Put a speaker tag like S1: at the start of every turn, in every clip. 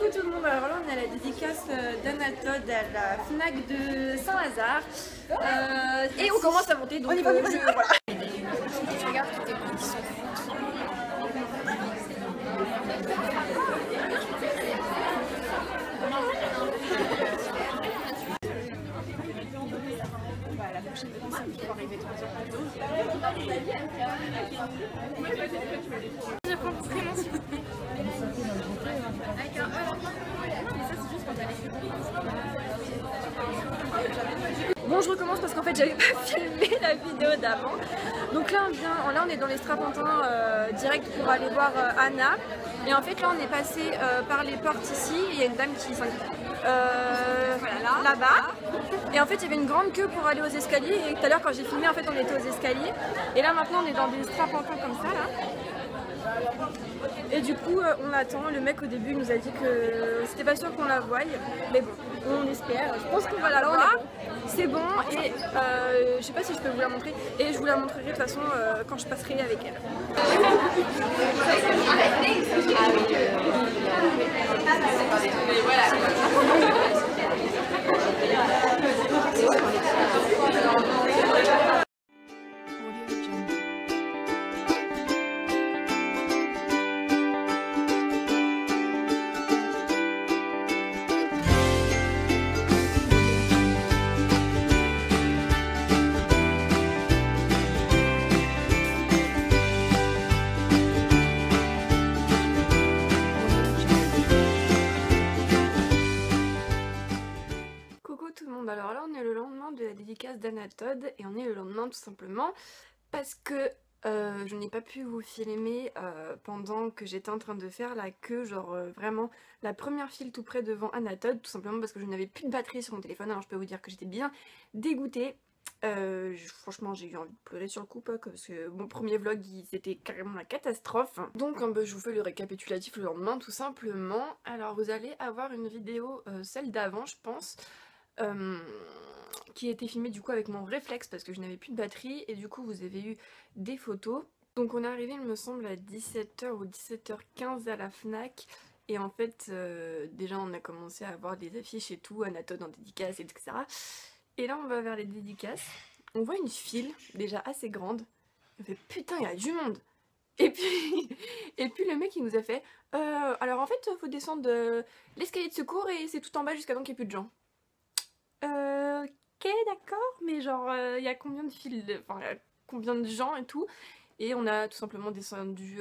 S1: Coucou tout le monde, alors là on est à la dédicace d'Anatode à la FNAC de Saint-Lazare et on commence à monter donc voilà.
S2: Je regarde toutes tes petits sons. La prochaine émission qui va arriver 3 heures plus tôt. Je prends vraiment si vous plaît. Avec un mais ça c'est juste quand elle est.
S1: Bon, je recommence parce qu'en fait j'avais pas filmé la vidéo d'avant. Donc là on est dans les Strapontins direct pour aller voir Anna. Et en fait là on est passé par les portes ici, il y a une dame qui là-bas. Et en fait il y avait une grande queue pour aller aux escaliers. Et tout à l'heure quand j'ai filmé en fait on était aux escaliers. Et là maintenant on est dans des Strapontins comme ça là. Et du coup on attend, le mec au début nous a dit que c'était pas sûr qu'on la voie. Mais bon, on espère, je pense qu'on va la voir. C'est bon et je sais pas si je peux vous la montrer. Et je vous la montrerai de toute façon quand je passerai avec elle. Alors là on est le lendemain de la dédicace d'Anatode et on est le lendemain tout simplement parce que je n'ai pas pu vous filmer pendant que j'étais en train de faire la queue, genre vraiment la première file tout près devant Anatode, tout simplement parce que je n'avais plus de batterie sur mon téléphone. Alors je peux vous dire que j'étais bien dégoûtée. Franchement j'ai eu envie de pleurer sur le coup parce que mon premier vlog c'était carrément la catastrophe. Donc je vous fais le récapitulatif le lendemain tout simplement. Alors vous allez avoir une vidéo, celle d'avant je pense, qui a été filmée du coup avec mon réflexe parce que je n'avais plus de batterie et du coup vous avez eu des photos. Donc on est arrivé il me semble à 17h ou 17h15 à la FNAC et en fait déjà on a commencé à avoir des affiches et tout, Anatode en dédicace etc. Et là on va vers les dédicaces, on voit une file déjà assez grande, on fait putain il y a du monde. Et puis le mec il nous a fait alors en fait faut descendre l'escalier de secours et c'est tout en bas jusqu'à temps qu'il n'y ait plus de gens. Ok d'accord, mais genre il y a combien de files, enfin y a combien de gens et tout. Et on a tout simplement descendu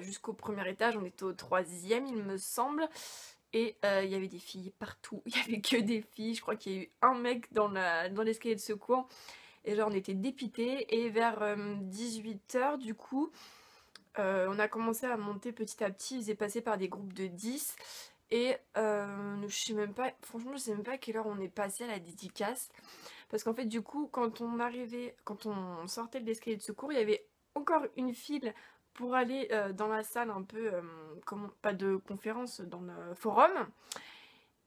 S1: jusqu'au premier étage, on était au 3e il me semble. Et il y avait des filles partout, il y avait que des filles, je crois qu'il y a eu un mec dans l'escalier de secours. Et genre on était dépités et vers 18h du coup on a commencé à monter petit à petit, ils faisaient passer par des groupes de 10. Et je sais même pas, franchement je sais même pas à quelle heure on est passé à la dédicace. Parce qu'en fait du coup quand on sortait de l'escalier de secours, il y avait encore une file pour aller dans la salle un peu, pas de conférence, dans le forum.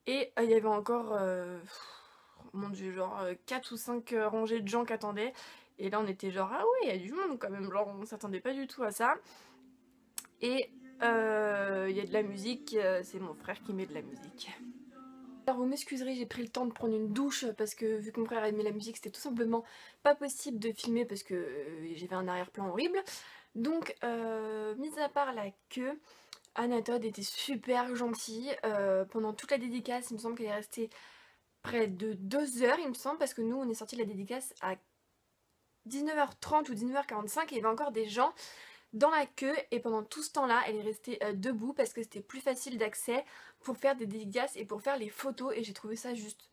S1: Et il y avait encore, mon dieu, genre 4 ou 5 rangées de gens qui attendaient. Et là on était genre ah ouais il y a du monde quand même, genre on s'attendait pas du tout à ça. Et il y a de la musique, c'est mon frère qui met de la musique. Alors vous m'excuserez, j'ai pris le temps de prendre une douche parce que vu que mon frère aimait la musique, c'était tout simplement pas possible de filmer parce que j'avais un arrière-plan horrible. Donc mis à part la queue, Anatode était super gentille pendant toute la dédicace. Il me semble qu'elle est restée près de 2 heures il me semble, parce que nous on est sorti de la dédicace à 19h30 ou 19h45 et il y avait encore des gens dans la queue. Et pendant tout ce temps là elle est restée debout parce que c'était plus facile d'accès pour faire des dédicaces et pour faire les photos. Et j'ai trouvé ça juste,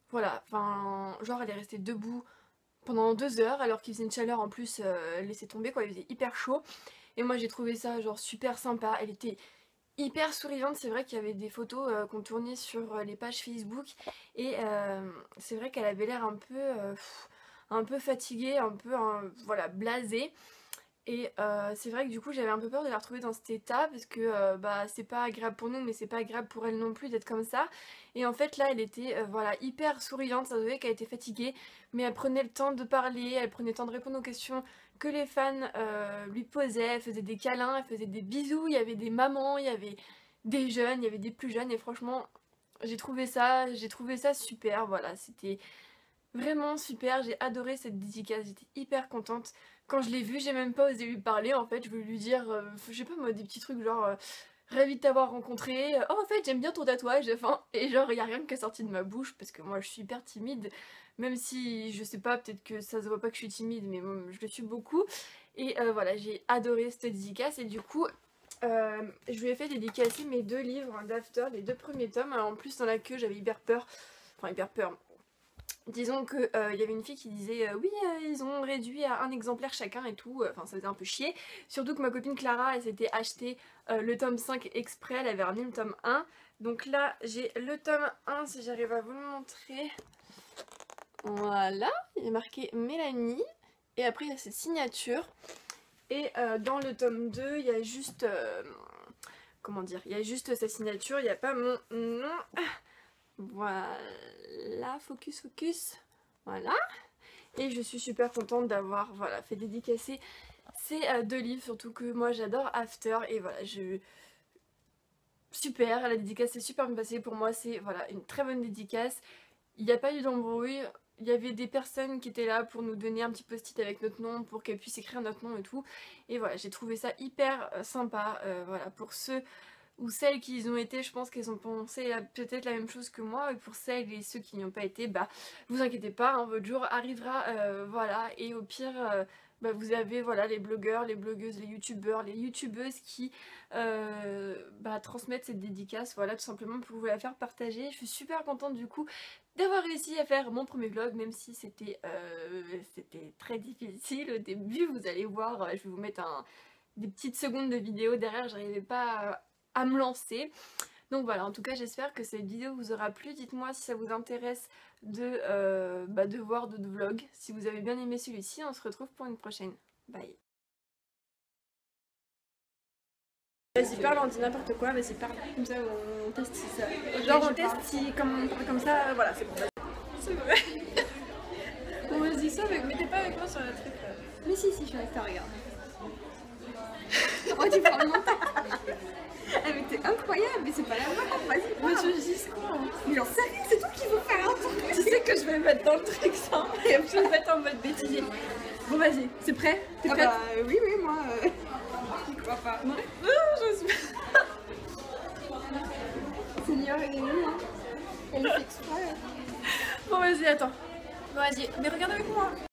S1: voilà, enfin genre elle est restée debout pendant 2 heures alors qu'il faisait une chaleur en plus, laissez tomber quoi, il faisait hyper chaud. Et moi j'ai trouvé ça genre super sympa, elle était hyper souriante. C'est vrai qu'il y avait des photos qu'on tournait sur les pages Facebook et c'est vrai qu'elle avait l'air un peu fatiguée, un peu voilà, blasée. Et c'est vrai que du coup j'avais un peu peur de la retrouver dans cet état parce que c'est pas agréable pour nous mais c'est pas agréable pour elle non plus d'être comme ça. Et en fait là elle était voilà, hyper souriante, ça se voyait qu'elle était fatiguée mais elle prenait le temps de parler, elle prenait le temps de répondre aux questions que les fans lui posaient, elle faisait des câlins, elle faisait des bisous, il y avait des mamans, il y avait des jeunes, il y avait des plus jeunes et franchement j'ai trouvé ça super, voilà, c'était vraiment super, j'ai adoré cette dédicace, j'étais hyper contente. Quand je l'ai vue, j'ai même pas osé lui parler en fait, je voulais lui dire, je sais pas moi, des petits trucs genre ravi de t'avoir rencontré, oh en fait j'aime bien ton tatouage, enfin, et genre y a rien qui est sorti de ma bouche parce que moi je suis hyper timide, même si je sais pas, peut-être que ça se voit pas que je suis timide, mais bon, je le suis beaucoup. Et voilà, j'ai adoré cette dédicace et du coup je lui ai fait dédicacer mes 2 livres d'After, les 2 premiers tomes. Alors en plus dans la queue j'avais hyper peur, enfin hyper peur. Disons que y avait une fille qui disait oui ils ont réduit à 1 exemplaire chacun et tout, enfin ça faisait un peu chier. Surtout que ma copine Clara elle s'était acheté le tome 5 exprès, elle avait ramené le tome 1. Donc là j'ai le tome 1 si j'arrive à vous le montrer. Voilà, il est marqué Mélanie et après il y a ses signatures. Et dans le tome 2 il y a juste comment dire, il y a juste sa signature, il n'y a pas mon nom. Voilà, focus, voilà. Et je suis super contente d'avoir voilà, fait dédicacer ces 2 livres, surtout que moi j'adore After et voilà, super, la dédicace s'est super bien passée pour moi, c'est voilà, une très bonne dédicace. Il n'y a pas eu d'embrouille, il y avait des personnes qui étaient là pour nous donner un petit post-it avec notre nom, pour qu'elles puissent écrire notre nom et tout. Et voilà, j'ai trouvé ça hyper sympa, voilà, pour ceux ou celles qui y ont été, je pense qu'elles ont pensé peut-être la même chose que moi, et pour celles et ceux qui n'y ont pas été, bah vous inquiétez pas, hein, votre jour arrivera, voilà, et au pire, bah, vous avez voilà, les blogueurs, les blogueuses, les youtubeurs, les youtubeuses qui bah, transmettent cette dédicace, voilà, tout simplement pour vous la faire partager. Je suis super contente du coup d'avoir réussi à faire mon premier vlog, même si c'était très difficile au début, vous allez voir, je vais vous mettre des petites secondes de vidéo derrière, j'arrivais pas à me lancer. Donc voilà, en tout cas j'espère que cette vidéo vous aura plu. Dites-moi si ça vous intéresse de voir d'autres vlogs. Si vous avez bien aimé celui-ci, on se retrouve pour une prochaine. Bye. Vas-y parle, on dit n'importe quoi, vas-y parle. Comme ça on teste si ça... Genre on teste si comme on parle comme ça, voilà c'est bon.
S2: C'est vrai. Bon vas-y ça, mais t'es pas avec moi sur la truc là.
S1: Mais si, je suis avec toi, regarde.
S2: Oh tu parles longtemps.
S1: Ah mais t'es incroyable, mais c'est pas la vraie, vas-y
S2: Mais tu dis quoi?
S1: Mais j'en sais rien, c'est toi qui veux faire un truc. Tu sais que je vais me mettre dans le truc ça, et après je vais me mettre en mode bêtisier. Bon vas-y, c'est prêt? T'es prête?
S2: Bah oui moi... Qui croit pas?
S1: Non, je suis...
S2: Seigneur il est nul hein. Elle le fait exprès.
S1: Bon vas-y, attends.
S2: Bon vas-y, mais regarde avec moi.